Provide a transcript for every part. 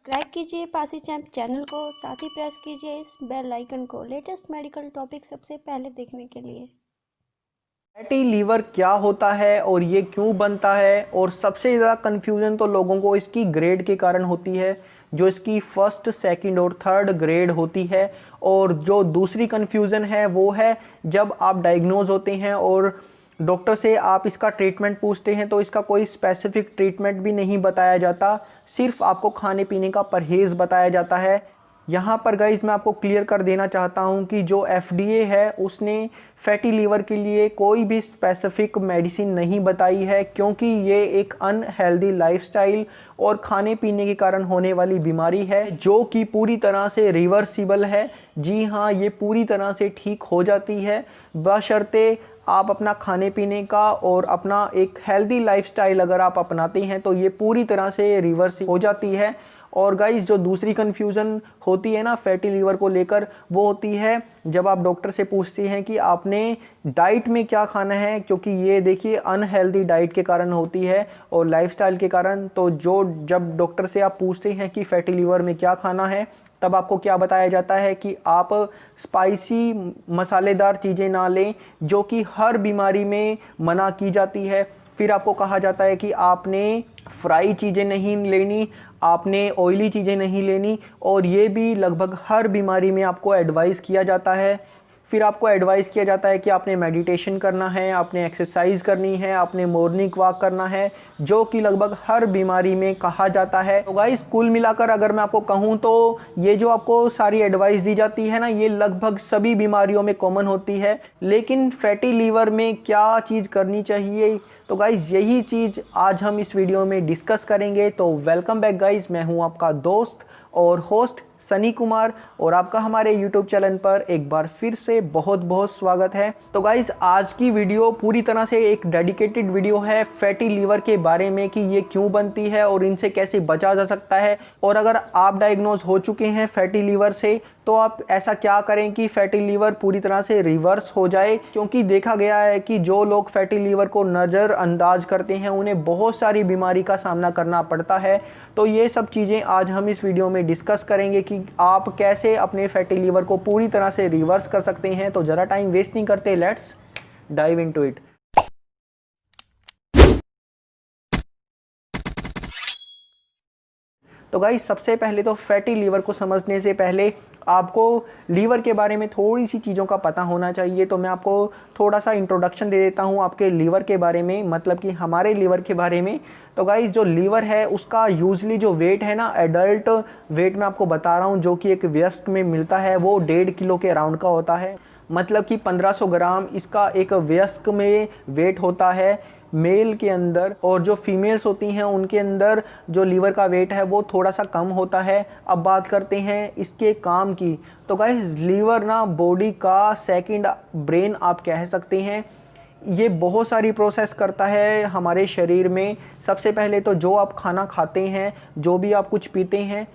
Subscribe कीजिए Pasi champ channel को, साथ ही प्रेस कीजिए इस बेल आइकन को लेटेस्ट मेडिकल टॉपिक सबसे पहले देखने के लिए। फैटी लीवर क्या होता है और ये क्यों बनता है, और सबसे ज़्यादा कन्फ्यूजन तो लोगों को इसकी ग्रेड के कारण होती है, जो इसकी फर्स्ट, सेकंड और थर्ड ग्रेड होती है। और जो दूसरी कन्फ्यूज़न है वो है जब आप डायग्नोज होते हैं और डॉक्टर से आप इसका ट्रीटमेंट पूछते हैं तो इसका कोई स्पेसिफिक ट्रीटमेंट भी नहीं बताया जाता, सिर्फ आपको खाने पीने का परहेज़ बताया जाता है। यहाँ पर गाइज मैं आपको क्लियर कर देना चाहता हूँ कि जो FDA है उसने फैटी लीवर के लिए कोई भी स्पेसिफिक मेडिसिन नहीं बताई है, क्योंकि ये एक अनहेल्दी लाइफस्टाइल और खाने पीने के कारण होने वाली बीमारी है जो कि पूरी तरह से रिवर्सिबल है। जी हाँ, ये पूरी तरह से ठीक हो जाती है बशर्ते आप अपना खाने पीने का और अपना एक हेल्दी लाइफस्टाइल अगर आप अपनाते हैं तो ये पूरी तरह से रिवर्स हो जाती है। और गाइस जो दूसरी कन्फ्यूज़न होती है ना फैटी लीवर को लेकर, वो होती है जब आप डॉक्टर से पूछते हैं कि आपने डाइट में क्या खाना है, क्योंकि ये देखिए अनहेल्दी डाइट के कारण होती है और लाइफस्टाइल के कारण। तो जब डॉक्टर से आप पूछते हैं कि फैटी लीवर में क्या खाना है, तब आपको क्या बताया जाता है कि आप स्पाइसी मसालेदार चीज़ें ना लें, जो कि हर बीमारी में मना की जाती है। फिर आपको कहा जाता है कि आपने फ्राई चीज़ें नहीं लेनी, आपने ऑयली चीज़ें नहीं लेनी, और ये भी लगभग हर बीमारी में आपको एडवाइस किया जाता है। फिर आपको एडवाइस किया जाता है कि आपने मेडिटेशन करना है, आपने एक्सरसाइज करनी है, आपने मॉर्निंग वॉक करना है, जो कि लगभग हर बीमारी में कहा जाता है। तो गाइस कुल मिलाकर अगर मैं आपको कहूँ तो ये जो आपको सारी एडवाइस दी जाती है ना, ये लगभग सभी बीमारियों में कॉमन होती है। लेकिन फैटी लीवर में क्या चीज़ करनी चाहिए, तो गाइज़ यही चीज़ आज हम इस वीडियो में डिस्कस करेंगे। तो वेलकम बैक गाइज़, मैं हूं आपका दोस्त और होस्ट सनी कुमार, और आपका हमारे यूट्यूब चैनल पर एक बार फिर से बहुत बहुत स्वागत है। तो गाइज़ आज की वीडियो पूरी तरह से एक डेडिकेटेड वीडियो है फैटी लीवर के बारे में कि ये क्यों बनती है और इनसे कैसे बचा जा सकता है। और अगर आप डायग्नोज हो चुके हैं फैटी लीवर से तो आप ऐसा क्या करें कि फैटी लीवर पूरी तरह से रिवर्स हो जाए, क्योंकि देखा गया है कि जो लोग फैटी लीवर को नज़रअंदाज करते हैं उन्हें बहुत सारी बीमारी का सामना करना पड़ता है। तो ये सब चीज़ें आज हम इस वीडियो में डिस्कस करेंगे कि आप कैसे अपने फैटी लीवर को पूरी तरह से रिवर्स कर सकते हैं। तो ज़रा टाइम वेस्ट नहीं करते, लेट्स डाइव इनटू इट। तो गाइस सबसे पहले तो फैटी लीवर को समझने से पहले आपको लीवर के बारे में थोड़ी सी चीज़ों का पता होना चाहिए। तो मैं आपको थोड़ा सा इंट्रोडक्शन दे देता हूँ आपके लीवर के बारे में, मतलब कि हमारे लीवर के बारे में। तो गाइस जो लीवर है उसका यूजली जो वेट है ना, एडल्ट वेट मैं आपको बता रहा हूँ जो कि एक वयस्क में मिलता है, वो 1.5 किलो के अराउंड का होता है। मतलब कि 1500 ग्राम इसका एक वयस्क में वेट होता है मेल के अंदर, और जो फीमेल्स होती हैं उनके अंदर जो लीवर का वेट है वो थोड़ा सा कम होता है। अब बात करते हैं इसके काम की। तो गाइस लीवर ना बॉडी का सेकंड ब्रेन आप कह सकते हैं। ये बहुत सारी प्रोसेस करता है हमारे शरीर में। सबसे पहले तो जो आप खाना खाते हैं, जो भी आप कुछ पीते हैं,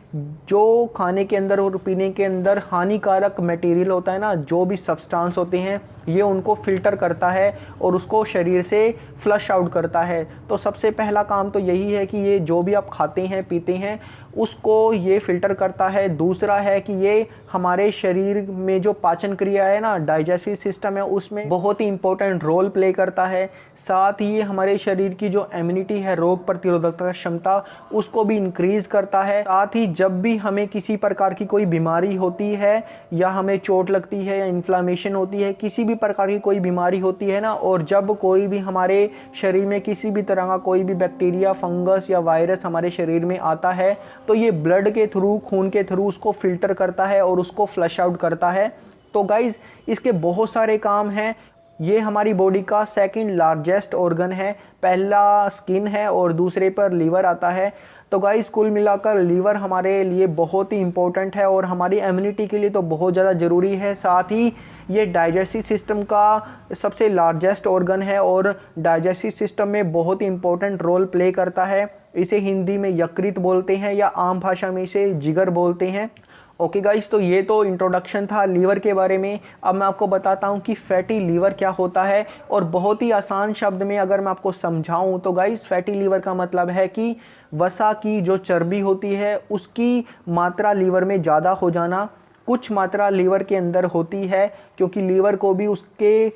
जो खाने के अंदर और पीने के अंदर हानिकारक मटेरियल होता है ना, जो भी सब्सटेंस होते हैं, ये उनको फ़िल्टर करता है और उसको शरीर से फ्लश आउट करता है। तो सबसे पहला काम तो यही है कि ये जो भी आप खाते हैं पीते हैं उसको ये फ़िल्टर करता है। दूसरा है कि ये हमारे शरीर में जो पाचन क्रिया है ना, डाइजेस्टिव सिस्टम है, उसमें बहुत ही इंपॉर्टेंट रोल प्ले करता है। साथ ही हमारे शरीर की जो इम्यूनिटी है, रोग प्रतिरोधकता क्षमता, उसको भी इंक्रीज़ करता है। साथ ही जब भी हमें किसी प्रकार की कोई बीमारी होती है, या हमें चोट लगती है, या इन्फ्लामेशन होती है, किसी भी प्रकार की कोई बीमारी होती है ना, और जब कोई भी हमारे शरीर में किसी भी तरह का कोई भी बैक्टीरिया, फंगस या वायरस हमारे शरीर में आता है, तो ये ब्लड के थ्रू, खून के थ्रू उसको फ़िल्टर करता है और उसको फ्लश आउट करता है। तो गाइज़ इसके बहुत सारे काम हैं। ये हमारी बॉडी का सेकंड लार्जेस्ट ऑर्गन है, पहला स्किन है और दूसरे पर लीवर आता है। तो गाइस कुल मिलाकर लीवर हमारे लिए बहुत ही इंपॉर्टेंट है और हमारी इम्यूनिटी के लिए तो बहुत ज़्यादा ज़रूरी है। साथ ही ये डाइजेस्टिव सिस्टम का सबसे लार्जेस्ट ऑर्गन है और डाइजेस्टिव सिस्टम में बहुत ही इंपॉर्टेंट रोल प्ले करता है। इसे हिंदी में यकृत बोलते हैं या आम भाषा में इसे जिगर बोलते हैं। ओके गाइस, तो ये तो इंट्रोडक्शन था लीवर के बारे में। अब मैं आपको बताता हूँ कि फैटी लीवर क्या होता है, और बहुत ही आसान शब्द में अगर मैं आपको समझाऊँ तो गाइस, फैटी लीवर का मतलब है कि वसा की जो चर्बी होती है उसकी मात्रा लीवर में ज़्यादा हो जाना। कुछ मात्रा लीवर के अंदर होती है, क्योंकि लीवर को भी उसके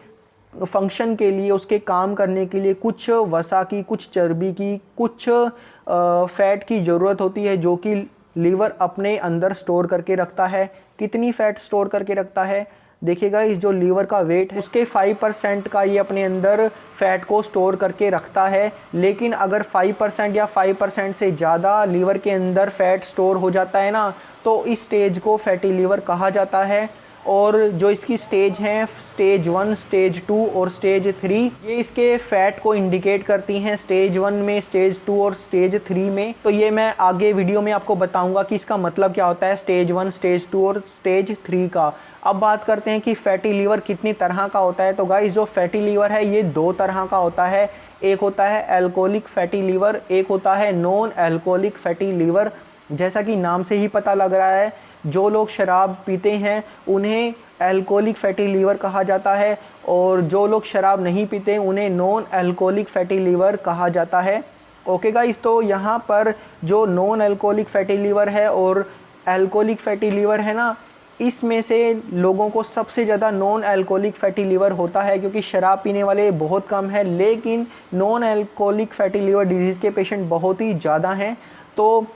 फंक्शन के लिए, उसके काम करने के लिए कुछ वसा की, कुछ चर्बी की, कुछ फैट की ज़रूरत होती है, जो कि लीवर अपने अंदर स्टोर करके रखता है। कितनी फैट स्टोर करके रखता है? देखिएगा, इस जो लीवर का वेट है उसके 5% का ये अपने अंदर फैट को स्टोर करके रखता है। लेकिन अगर 5% या 5% से ज़्यादा लीवर के अंदर फैट स्टोर हो जाता है ना, तो इस स्टेज को फैटी लीवर कहा जाता है। और जो इसकी स्टेज हैं, स्टेज 1, स्टेज 2 और स्टेज 3, ये इसके फैट को इंडिकेट करती हैं स्टेज 1 में, स्टेज 2 और स्टेज 3 में। तो ये मैं आगे वीडियो में आपको बताऊंगा कि इसका मतलब क्या होता है स्टेज 1, स्टेज 2 और स्टेज 3 का। अब बात करते हैं कि फैटी लीवर कितनी तरह का होता है। तो गाइस, जो फैटी लीवर है ये 2 तरह का होता है। एक होता है अल्कोहलिक फैटी लीवर, एक होता है नॉन अल्कोहलिक फैटी लीवर। जैसा कि नाम से ही पता लग रहा है, जो लोग शराब पीते हैं उन्हें अल्कोहलिक फैटी लीवर कहा जाता है, और जो लोग शराब नहीं पीते उन्हें नॉन अल्कोहलिक फैटी लीवर कहा जाता है। ओके गाइस, तो यहाँ पर जो नॉन अल्कोहलिक फैटी लीवर है और अल्कोहलिक फैटी लीवर है ना, इसमें से लोगों को सबसे ज़्यादा नॉन अल्कोहलिक फैटी लीवर होता है, क्योंकि शराब पीने वाले बहुत कम है, लेकिन non alcoholic fatty liver disease के पेशेंट बहुत ही ज़्यादा हैं। तो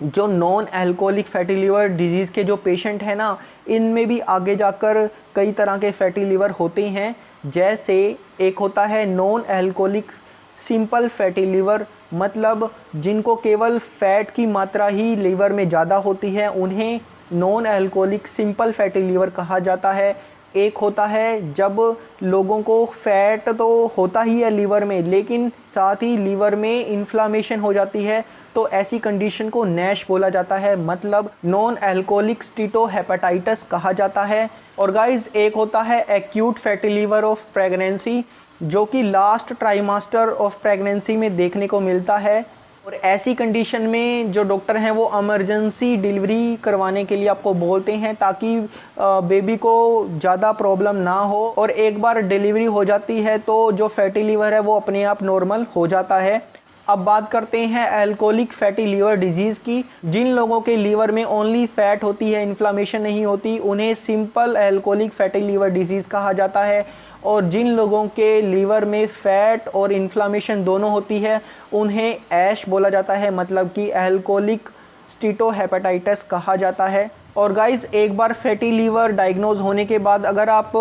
जो non alcoholic fatty liver disease के जो पेशेंट हैं ना, इनमें भी आगे जाकर कई तरह के फैटी लीवर होते हैं। जैसे एक होता है non alcoholic simple fatty liver, मतलब जिनको केवल फैट की मात्रा ही लीवर में ज़्यादा होती है, उन्हें non alcoholic simple fatty liver कहा जाता है। एक होता है जब लोगों को फैट तो होता ही है लीवर में, लेकिन साथ ही लीवर में इन्फ्लामेशन हो जाती है, तो ऐसी कंडीशन को नैश बोला जाता है, मतलब नॉन अल्कोहलिक स्टीटोहेपेटाइटिस कहा जाता है। और गाइस, एक होता है acute fatty liver of pregnancy, जो कि लास्ट ट्राइमास्टर ऑफ प्रेगनेंसी में देखने को मिलता है। और ऐसी कंडीशन में जो डॉक्टर हैं वो इमरजेंसी डिलीवरी करवाने के लिए आपको बोलते हैं, ताकि बेबी को ज़्यादा प्रॉब्लम ना हो, और एक बार डिलीवरी हो जाती है तो जो फैटी लीवर है वो अपने आप नॉर्मल हो जाता है। अब बात करते हैं अल्कोहलिक फैटी लीवर डिजीज़ की। जिन लोगों के लीवर में ओनली फैट होती है, इन्फ्लामेशन नहीं होती, उन्हें simple alcoholic fatty liver disease कहा जाता है। और जिन लोगों के लीवर में फैट और इन्फ्लामेशन दोनों होती है, उन्हें ऐश बोला जाता है, मतलब कि अल्कोहलिक स्टीटोहेपेटाइटिस कहा जाता है। और गाइस, एक बार फैटी लीवर डायग्नोज होने के बाद अगर आप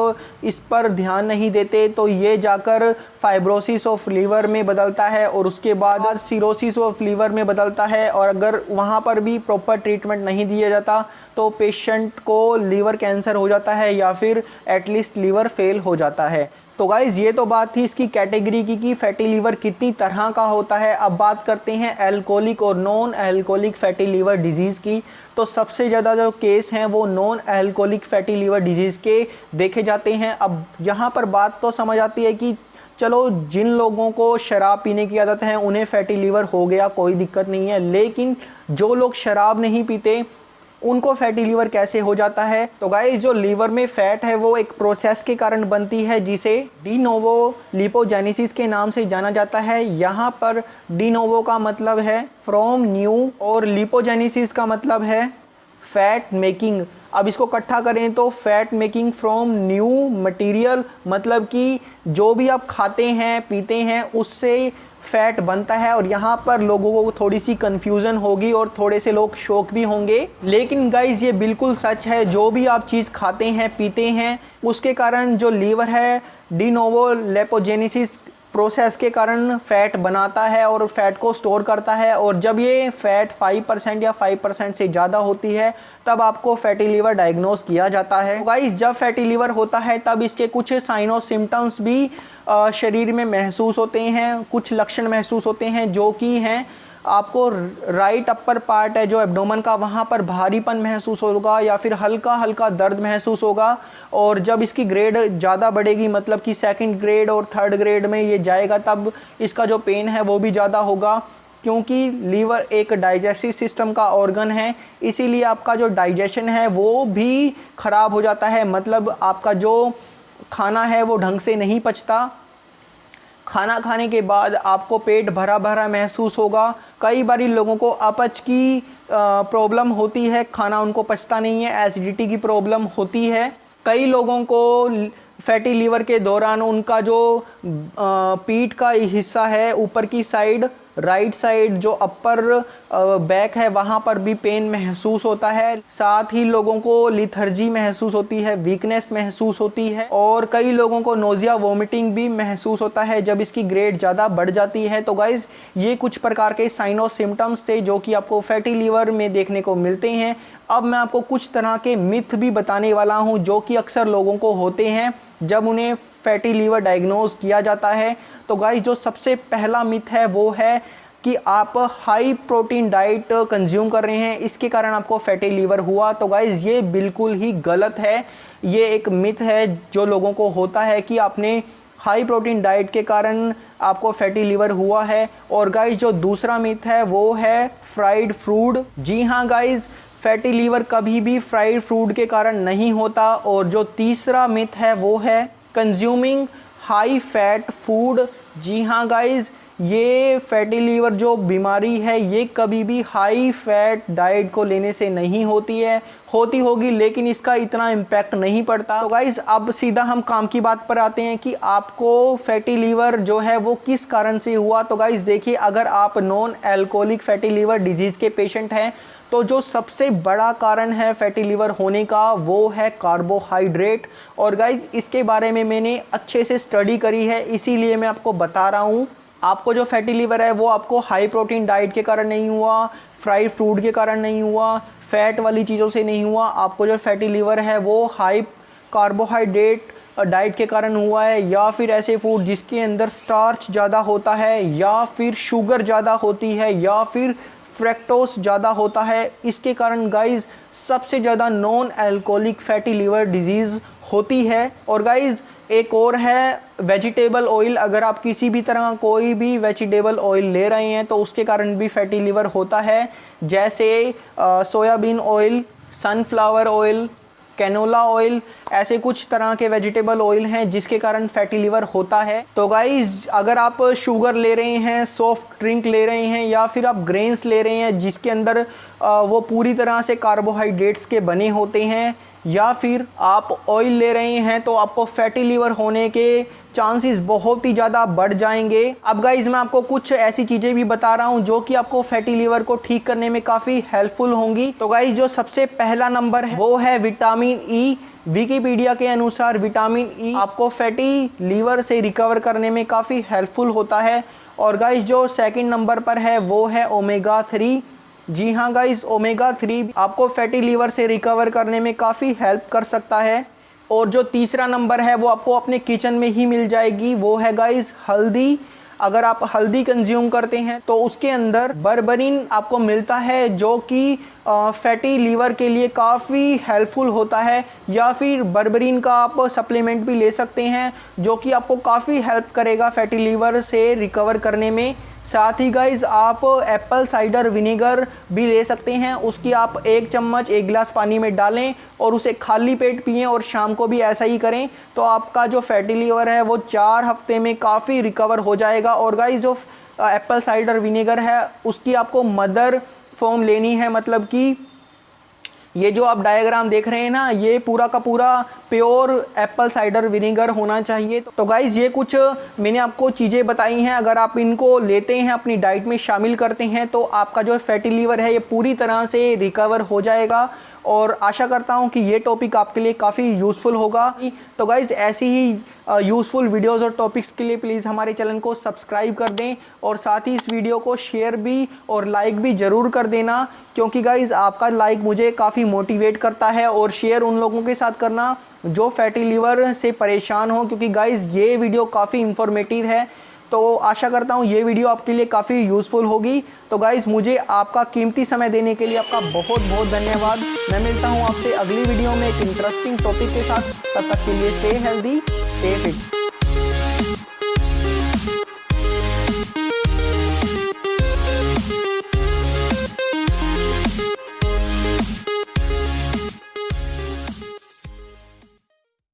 इस पर ध्यान नहीं देते तो ये जाकर फाइब्रोसिस ऑफ लीवर में बदलता है, और उसके बाद सिरोसिस ऑफ लीवर में बदलता है। और अगर वहाँ पर भी प्रॉपर ट्रीटमेंट नहीं दिया जाता तो पेशेंट को लीवर कैंसर हो जाता है, या फिर एटलीस्ट लीवर फेल हो जाता है। तो गाइज़, ये तो बात थी इसकी कैटेगरी की कि फैटी लीवर कितनी तरह का होता है। अब बात करते हैं अल्कोहलिक और non alcoholic fatty liver disease की। तो सबसे ज़्यादा जो केस हैं वो non alcoholic fatty liver disease के देखे जाते हैं। अब यहाँ पर बात तो समझ आती है कि चलो, जिन लोगों को शराब पीने की आदत है उन्हें फैटी लीवर हो गया, कोई दिक्कत नहीं है, लेकिन जो लोग शराब नहीं पीते उनको फैटी लीवर कैसे हो जाता है? तो गाइस, जो लीवर में फैट है वो एक प्रोसेस के कारण बनती है, जिसे डी नोवो लिपोजेनेसिस के नाम से जाना जाता है। यहाँ पर डी नोवो का मतलब है फ्रॉम न्यू, और लिपोजेनेसिस का मतलब है फैट मेकिंग। अब इसको इकट्ठा करें तो fat making from new material, मतलब कि जो भी आप खाते हैं पीते हैं उससे फैट बनता है। और यहाँ पर लोगों को थोड़ी सी कन्फ्यूज़न होगी और थोड़े से लोग शॉक भी होंगे, लेकिन गाइज ये बिल्कुल सच है। जो भी आप चीज़ खाते हैं पीते हैं उसके कारण जो लीवर है डी नोवो लिपोजेनेसिस प्रोसेस के कारण फैट बनाता है और फैट को स्टोर करता है। और जब ये फैट 5% या 5% से ज़्यादा होती है तब आपको फैटी लीवर डायग्नोस किया जाता है। तो गाइस, जब फैटी लीवर होता है तब इसके कुछ साइन और सिम्टम्स भी शरीर में महसूस होते हैं, कुछ लक्षण महसूस होते हैं, जो कि हैं आपको राइट अपर पार्ट है जो एब्डोमेन का, वहाँ पर भारीपन महसूस होगा या फिर हल्का हल्का दर्द महसूस होगा। और जब इसकी ग्रेड ज़्यादा बढ़ेगी, मतलब कि सेकंड ग्रेड और थर्ड ग्रेड में ये जाएगा, तब इसका जो पेन है वो भी ज़्यादा होगा। क्योंकि लीवर एक डाइजेस्टिव सिस्टम का ऑर्गन है, इसीलिए आपका जो डाइजेशन है वो भी ख़राब हो जाता है। मतलब आपका जो खाना है वो ढंग से नहीं पचता। खाना खाने के बाद आपको पेट भरा भरा महसूस होगा। कई बार लोगों को अपच की प्रॉब्लम होती है, खाना उनको पचता नहीं है, एसिडिटी की प्रॉब्लम होती है। कई लोगों को फैटी लीवर के दौरान उनका जो पीठ का हिस्सा है, ऊपर की साइड, राइट साइड जो अपर बैक है, वहाँ पर भी पेन महसूस होता है। साथ ही लोगों को लिथर्जी महसूस होती है, वीकनेस महसूस होती है, और कई लोगों को नोजिया वोमिटिंग भी महसूस होता है जब इसकी ग्रेड ज़्यादा बढ़ जाती है। तो गाइज़ ये कुछ प्रकार के साइन और सिम्टम्स थे जो कि आपको फैटी लीवर में देखने को मिलते हैं। अब मैं आपको कुछ तरह के मिथ भी बताने वाला हूँ जो कि अक्सर लोगों को होते हैं जब उन्हें फैटी लीवर डायग्नोज किया जाता है। तो गाइस जो सबसे पहला मिथ है वो है कि आप हाई प्रोटीन डाइट कंज्यूम कर रहे हैं, इसके कारण आपको फैटी लीवर हुआ। तो गाइस ये बिल्कुल ही गलत है। ये एक मिथ है जो लोगों को होता है कि आपने हाई प्रोटीन डाइट के कारण आपको फैटी लीवर हुआ है। और गाइस जो दूसरा मिथ है वो है फ्राइड फूड। जी हाँ गाइस, फैटी लीवर कभी भी फ्राइड फूड के कारण नहीं होता। और जो तीसरा मिथ है वो है कंज्यूमिंग हाई फैट फूड। जी हाँ गाइस, ये फैटी लीवर जो बीमारी है ये कभी भी हाई फैट डाइट को लेने से नहीं होती है। होती होगी लेकिन इसका इतना इम्पैक्ट नहीं पड़ता। तो गाइस अब सीधा हम काम की बात पर आते हैं कि आपको फैटी लीवर जो है वो किस कारण से हुआ। तो गाइस देखिए, अगर आप non alcoholic fatty liver disease के पेशेंट हैं तो जो सबसे बड़ा कारण है फैटी लीवर होने का वो है कार्बोहाइड्रेट। और गाइज इसके बारे में मैंने अच्छे से स्टडी करी है, इसीलिए मैं आपको बता रहा हूँ। आपको जो फैटी लीवर है वो आपको हाई प्रोटीन डाइट के कारण नहीं हुआ, फ्राइड फूड के कारण नहीं हुआ, फैट वाली चीज़ों से नहीं हुआ। आपको जो फैटी लीवर है वो हाई कार्बोहाइड्रेट डाइट के कारण हुआ है, या फिर ऐसे फूड जिसके अंदर स्टार्च ज़्यादा होता है, या फिर शुगर ज़्यादा होती है, या फिर फ्रैक्टोस ज़्यादा होता है। इसके कारण गाइज सबसे ज़्यादा non alcoholic fatty liver disease होती है। और गाइज एक और है वेजिटेबल ऑयल। अगर आप किसी भी तरह कोई भी वेजिटेबल ऑयल ले रहे हैं तो उसके कारण भी फैटी लीवर होता है, जैसे soybean oil, sunflower oil, canola oil, ऐसे कुछ तरह के वेजिटेबल ऑयल हैं जिसके कारण फैटी लीवर होता है। तो गाइज अगर आप शुगर ले रहे हैं, सॉफ्ट ड्रिंक ले रहे हैं, या फिर आप ग्रेन्स ले रहे हैं जिसके अंदर वो पूरी तरह से कार्बोहाइड्रेट्स के बने होते हैं, या फिर आप ऑयल ले रहे हैं, तो आपको फैटी लीवर होने के चांसेस बहुत ही ज़्यादा बढ़ जाएंगे। अब गाइज मैं आपको कुछ ऐसी चीज़ें भी बता रहा हूँ जो कि आपको फैटी लीवर को ठीक करने में काफ़ी हेल्पफुल होंगी। तो गाइज जो सबसे पहला नंबर है वो है विटामिन ई। विकिपीडिया के अनुसार विटामिन ई आपको फैटी लीवर से रिकवर करने में काफ़ी हेल्पफुल होता है। और गाइज जो सेकंड नंबर पर है वो है ओमेगा 3। जी हाँ गाइज, ओमेगा 3 आपको फैटी लीवर से रिकवर करने में काफ़ी हेल्प कर सकता है। और जो तीसरा नंबर है वो आपको अपने किचन में ही मिल जाएगी, वो है गाइज हल्दी। अगर आप हल्दी कंज्यूम करते हैं तो उसके अंदर बर्बरीन आपको मिलता है जो कि फैटी लीवर के लिए काफ़ी हेल्पफुल होता है, या फिर बर्बरीन का आप सप्लीमेंट भी ले सकते हैं जो कि आपको काफ़ी हेल्प करेगा फैटी लीवर से रिकवर करने में। साथ ही गाइज आप एप्पल साइडर विनेगर भी ले सकते हैं। उसकी आप 1 चम्मच 1 गिलास पानी में डालें और उसे खाली पेट पिएं, और शाम को भी ऐसा ही करें, तो आपका जो फैटी लीवर है वो 4 हफ्ते में काफ़ी रिकवर हो जाएगा। और गाइज जो एप्पल साइडर विनेगर है उसकी आपको मदर फॉर्म लेनी है, मतलब कि ये जो आप डायग्राम देख रहे हैं ना, ये पूरा का पूरा प्योर एप्पल साइडर विनेगर होना चाहिए। तो गाइज़ ये कुछ मैंने आपको चीज़ें बताई हैं, अगर आप इनको लेते हैं, अपनी डाइट में शामिल करते हैं, तो आपका जो फैटी लीवर है ये पूरी तरह से रिकवर हो जाएगा। और आशा करता हूँ कि ये टॉपिक आपके लिए काफ़ी यूज़फुल होगा। तो गाइज़ ऐसी ही यूज़फुल वीडियोज़ और टॉपिक्स के लिए प्लीज़ हमारे चैनल को सब्सक्राइब कर दें, और साथ ही इस वीडियो को शेयर भी और लाइक भी ज़रूर कर देना, क्योंकि गाइज़ आपका लाइक मुझे काफ़ी मोटिवेट करता है। और शेयर उन लोगों के साथ करना जो फैटी लीवर से परेशान हो, क्योंकि गाइज़ ये वीडियो काफ़ी इन्फॉर्मेटिव है। तो आशा करता हूँ ये वीडियो आपके लिए काफ़ी यूज़फुल होगी। तो गाइज़ मुझे आपका कीमती समय देने के लिए आपका बहुत बहुत धन्यवाद। मैं मिलता हूँ आपसे अगली वीडियो में एक इंटरेस्टिंग टॉपिक के साथ। तब तक के लिए स्टे हेल्दी, स्टे फिट।